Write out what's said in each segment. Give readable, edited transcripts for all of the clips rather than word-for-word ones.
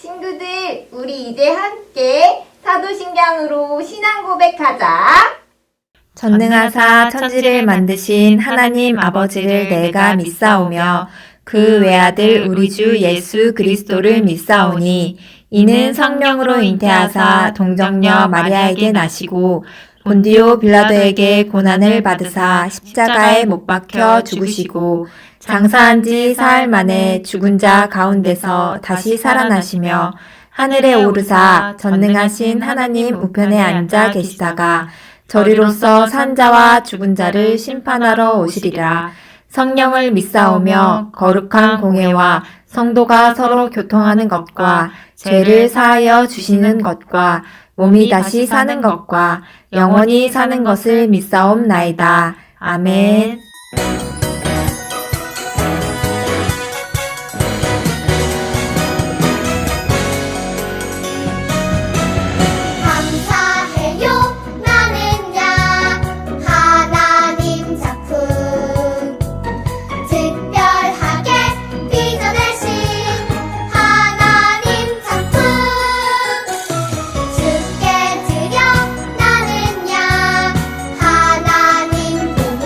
친구들, 우리 이제 함께 사도신경으로 신앙 고백하자. 전능하사 천지를 만드신 하나님 아버지를 내가 믿사오며 그 외아들 우리 주 예수 그리스도를 믿사오니 이는 성령으로 잉태하사 동정녀 마리아에게 나시고 본디오 빌라도에게 고난을 받으사 십자가에 못 박혀 죽으시고 장사한 지 사흘 만에 죽은 자 가운데서 다시 살아나시며 하늘에 오르사 전능하신 하나님 우편에 앉아 계시다가 저리로서 산 자와 죽은 자를 심판하러 오시리라. 성령을 믿사오며 거룩한 공회와 성도가 서로 교통하는 것과 죄를 사하여 주시는 것과 몸이 다시 사는 것과 영원히 사는 것을 믿사옵나이다. 아멘. 감사해요 나는야 하나님 작품 특별하게 빚어내신 하나님 작품 주께 드려 나는야 하나님 복음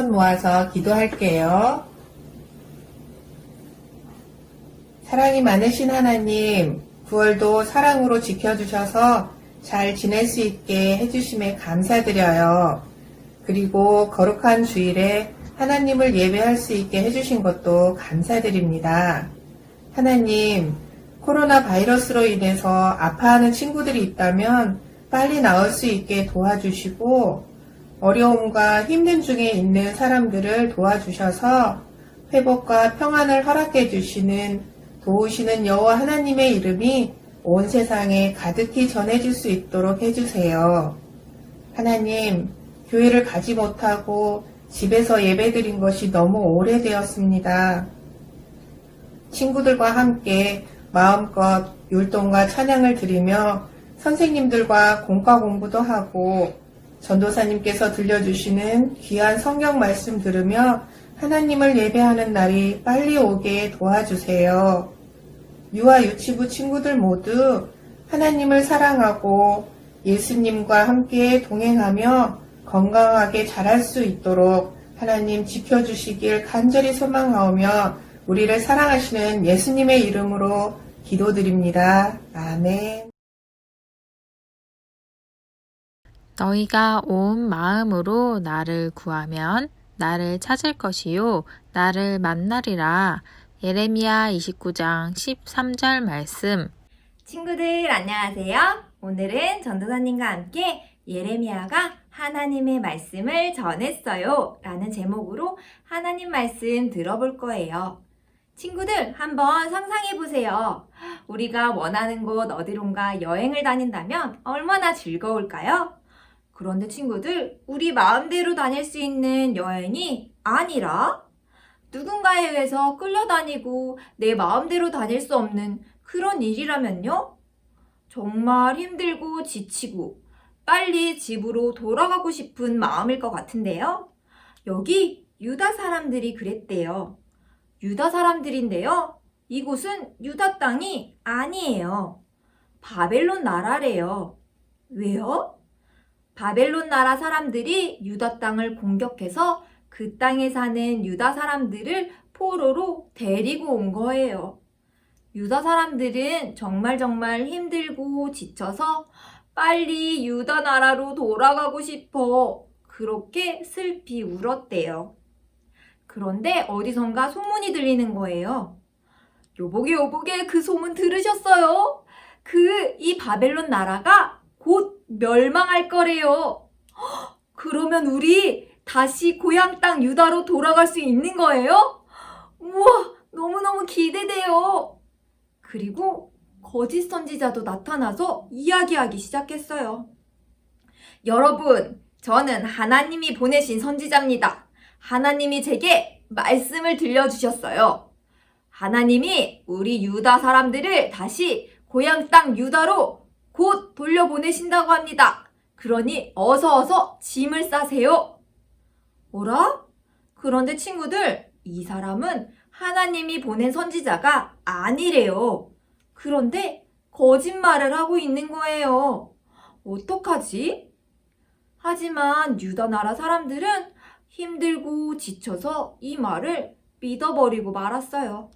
손 모아서 기도할게요. 사랑이 많으신 하나님, 9월도 사랑으로 지켜주셔서 잘 지낼 수 있게 해주심에 감사드려요. 그리고 거룩한 주일에 하나님을 예배할 수 있게 해주신 것도 감사드립니다. 하나님, 코로나 바이러스로 인해서 아파하는 친구들이 있다면 빨리 나을 수 있게 도와주시고 어려움과 힘든 중에 있는 사람들을 도와주셔서 회복과 평안을 허락해 주시는 도우시는 여호와 하나님의 이름이 온 세상에 가득히 전해질 수 있도록 해주세요. 하나님, 교회를 가지 못하고 집에서 예배드린 것이 너무 오래되었습니다. 친구들과 함께 마음껏 율동과 찬양을 드리며 선생님들과 공과 공부도 하고 전도사님께서 들려주시는 귀한 성경 말씀 들으며 하나님을 예배하는 날이 빨리 오게 도와주세요. 유아 유치부 친구들 모두 하나님을 사랑하고 예수님과 함께 동행하며 건강하게 자랄 수 있도록 하나님 지켜주시길 간절히 소망하오며 우리를 사랑하시는 예수님의 이름으로 기도드립니다. 아멘. 너희가 온 마음으로 나를 구하면 나를 찾을 것이요 나를 만나리라. 예레미야 29장 13절 말씀. 친구들 안녕하세요. 오늘은 전도사님과 함께 예레미야가 하나님의 말씀을 전했어요 라는 제목으로 하나님 말씀 들어볼 거예요. 친구들 한번 상상해 보세요. 우리가 원하는 곳 어디론가 여행을 다닌다면 얼마나 즐거울까요? 그런데 친구들, 우리 마음대로 다닐 수 있는 여행이 아니라 누군가에 의해서 끌려다니고 내 마음대로 다닐 수 없는 그런 일이라면요? 정말 힘들고 지치고 빨리 집으로 돌아가고 싶은 마음일 것 같은데요. 여기 유다 사람들이 그랬대요. 유다 사람들인데요. 이곳은 유다 땅이 아니에요. 바벨론 나라래요. 왜요? 바벨론 나라 사람들이 유다 땅을 공격해서 그 땅에 사는 유다 사람들을 포로로 데리고 온 거예요. 유다 사람들은 정말 힘들고 지쳐서 빨리 유다 나라로 돌아가고 싶어 그렇게 슬피 울었대요. 그런데 어디선가 소문이 들리는 거예요. 여보게 그 소문 들으셨어요? 이 바벨론 나라가 곧 멸망할 거래요. 그러면 우리 다시 고향 땅 유다로 돌아갈 수 있는 거예요? 우와, 너무너무 기대돼요. 그리고 거짓 선지자도 나타나서 이야기하기 시작했어요. 여러분, 저는 하나님이 보내신 선지자입니다. 하나님이 제게 말씀을 들려주셨어요. 하나님이 우리 유다 사람들을 다시 고향 땅 유다로 곧 돌려보내신다고 합니다. 그러니 어서 짐을 싸세요. 뭐라? 그런데 친구들, 이 사람은 하나님이 보낸 선지자가 아니래요. 그런데 거짓말을 하고 있는 거예요. 어떡하지? 하지만 유다 나라 사람들은 힘들고 지쳐서 이 말을 믿어버리고 말았어요.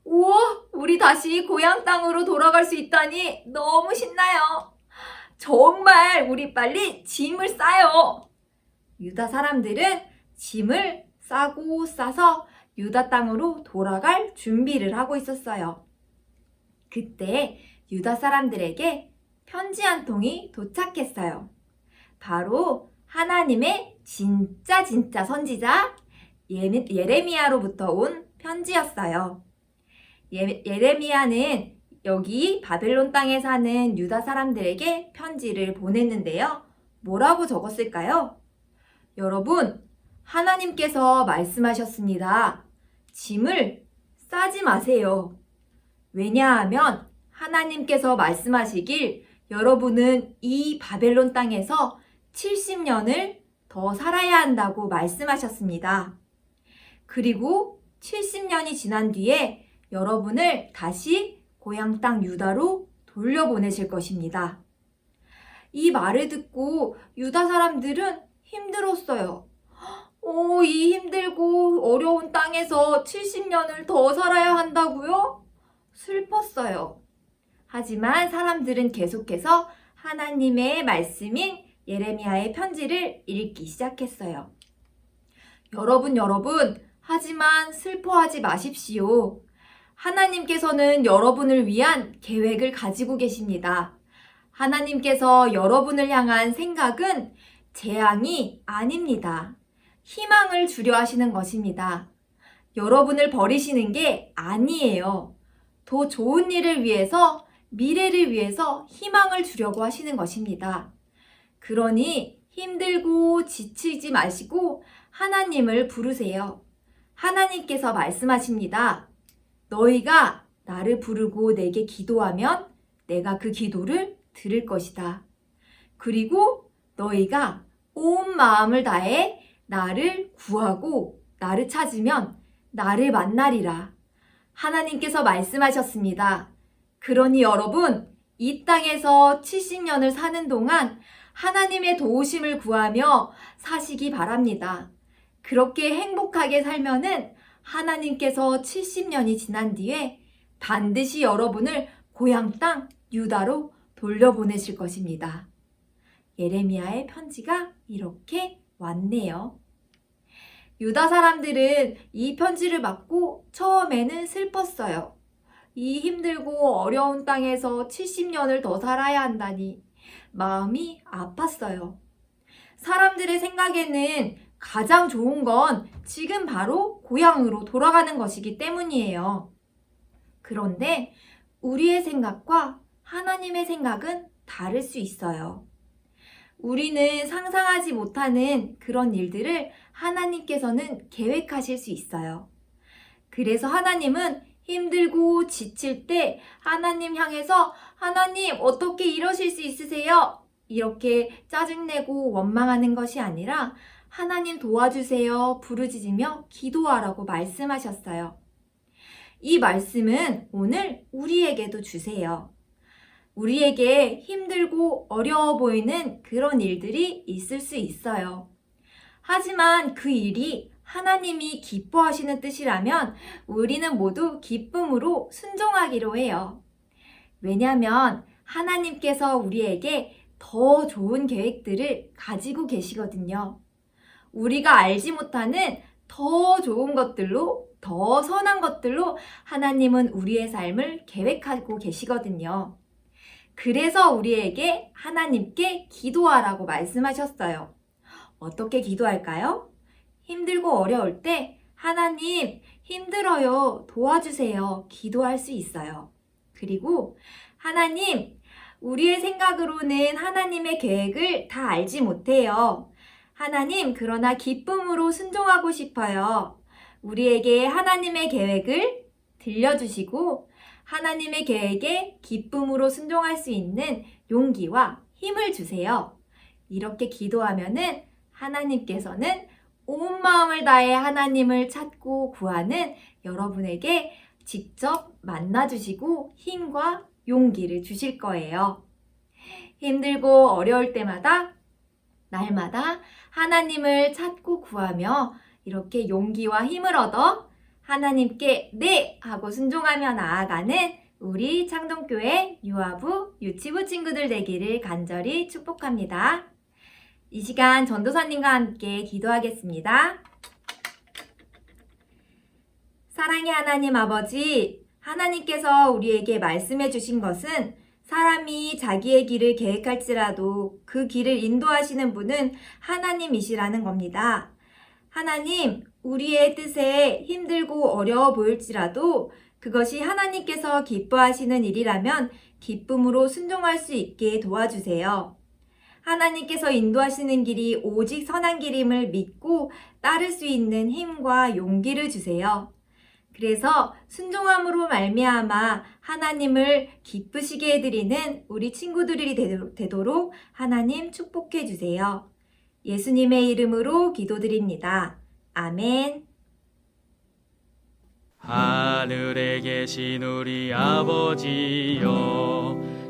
우와, 우리 다시 고향 땅으로 돌아갈 수 있다니 너무 신나요. 정말 우리 빨리 짐을 싸요. 유다 사람들은 짐을 싸고 싸서 유다 땅으로 돌아갈 준비를 하고 있었어요. 그때 유다 사람들에게 편지 한 통이 도착했어요. 바로 하나님의 진짜 선지자 예레미야로부터 온 편지였어요. 예레미야는 여기 바벨론 땅에 사는 유다 사람들에게 편지를 보냈는데요. 뭐라고 적었을까요? 여러분, 하나님께서 말씀하셨습니다. 짐을 싸지 마세요. 왜냐하면 하나님께서 말씀하시길 여러분은 이 바벨론 땅에서 70년을 더 살아야 한다고 말씀하셨습니다. 그리고 70년이 지난 뒤에 여러분을 다시 고향 땅 유다로 돌려보내실 것입니다. 이 말을 듣고 유다 사람들은 힘들었어요. 이 힘들고 어려운 땅에서 70년을 더 살아야 한다고요? 슬펐어요. 하지만 사람들은 계속해서 하나님의 말씀인 예레미야의 편지를 읽기 시작했어요. 여러분, 하지만 슬퍼하지 마십시오. 하나님께서는 여러분을 위한 계획을 가지고 계십니다. 하나님께서 여러분을 향한 생각은 재앙이 아닙니다. 희망을 주려 하시는 것입니다. 여러분을 버리시는 게 아니에요. 더 좋은 일을 위해서, 미래를 위해서 희망을 주려고 하시는 것입니다. 그러니 힘들고 지치지 마시고 하나님을 부르세요. 하나님께서 말씀하십니다. 너희가 나를 부르고 내게 기도하면 내가 그 기도를 들을 것이다. 그리고 너희가 온 마음을 다해 나를 구하고 나를 찾으면 나를 만나리라. 하나님께서 말씀하셨습니다. 그러니 여러분, 이 땅에서 70년을 사는 동안 하나님의 도우심을 구하며 사시기 바랍니다. 그렇게 행복하게 살면은 하나님께서 70년이 지난 뒤에 반드시 여러분을 고향 땅 유다로 돌려보내실 것입니다. 예레미야의 편지가 이렇게 왔네요. 유다 사람들은 이 편지를 받고 처음에는 슬펐어요. 이 힘들고 어려운 땅에서 70년을 더 살아야 한다니 마음이 아팠어요. 사람들의 생각에는 가장 좋은 건 지금 바로 고향으로 돌아가는 것이기 때문이에요. 그런데 우리의 생각과 하나님의 생각은 다를 수 있어요. 우리는 상상하지 못하는 그런 일들을 하나님께서는 계획하실 수 있어요. 그래서 하나님은 힘들고 지칠 때 하나님 향해서 하나님 어떻게 이러실 수 있으세요? 이렇게 짜증내고 원망하는 것이 아니라 하나님 도와주세요 부르짖으며 기도하라고 말씀하셨어요. 이 말씀은 오늘 우리에게도 주세요. 우리에게 힘들고 어려워 보이는 그런 일들이 있을 수 있어요. 하지만 그 일이 하나님이 기뻐하시는 뜻이라면 우리는 모두 기쁨으로 순종하기로 해요. 왜냐하면 하나님께서 우리에게 더 좋은 계획들을 가지고 계시거든요. 우리가 알지 못하는 더 좋은 것들로, 더 선한 것들로 하나님은 우리의 삶을 계획하고 계시거든요. 그래서 우리에게 하나님께 기도하라고 말씀하셨어요. 어떻게 기도할까요? 힘들고 어려울 때 하나님 힘들어요 도와주세요 기도할 수 있어요. 그리고 하나님 우리의 생각으로는 하나님의 계획을 다 알지 못해요. 하나님 그러나 기쁨으로 순종하고 싶어요. 우리에게 하나님의 계획을 들려주시고 하나님의 계획에 기쁨으로 순종할 수 있는 용기와 힘을 주세요. 이렇게 기도하면은 하나님께서는 온 마음을 다해 하나님을 찾고 구하는 여러분에게 직접 만나주시고 힘과 용기를 주실 거예요. 힘들고 어려울 때마다 날마다 하나님을 찾고 구하며 이렇게 용기와 힘을 얻어 하나님께 네! 하고 순종하며 나아가는 우리 창동교회 유아부, 유치부 친구들 되기를 간절히 축복합니다. 이 시간 전도사님과 함께 기도하겠습니다. 사랑의 하나님 아버지, 하나님께서 우리에게 말씀해 주신 것은 사람이 자기의 길을 계획할지라도 그 길을 인도하시는 분은 하나님이시라는 겁니다. 하나님, 우리의 뜻에 힘들고 어려워 보일지라도 그것이 하나님께서 기뻐하시는 일이라면 기쁨으로 순종할 수 있게 도와주세요. 하나님께서 인도하시는 길이 오직 선한 길임을 믿고 따를 수 있는 힘과 용기를 주세요. 그래서 순종함으로 말미암아 하나님을 기쁘시게 해드리는 우리 친구들이 되도록 하나님 축복해 주세요. 예수님의 이름으로 기도드립니다. 아멘. 하늘에 계신 우리 아버지여,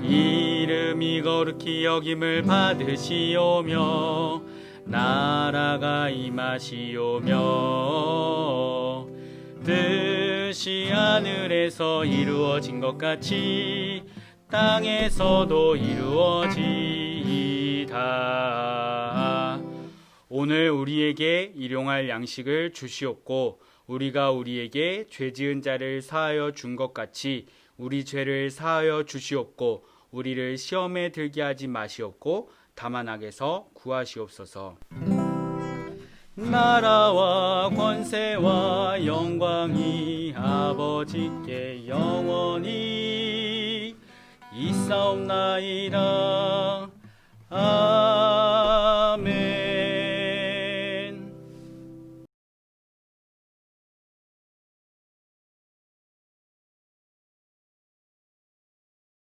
이름이 거룩히 여김을 받으시오며 나라가 임하시오며 뜻이 하늘에서 이루어진 것 같이 땅에서도 이루어지이다. 오늘 우리에게 일용할 양식을 주시옵고 우리가 우리에게 죄 지은 자를 사하여 준 것 같이 우리 죄를 사하여 주시옵고 우리를 시험에 들게 하지 마시옵고 다만 악에서 구하시옵소서. 나라와 권세와 영광이 아버지께 영원히 있사옵나이다.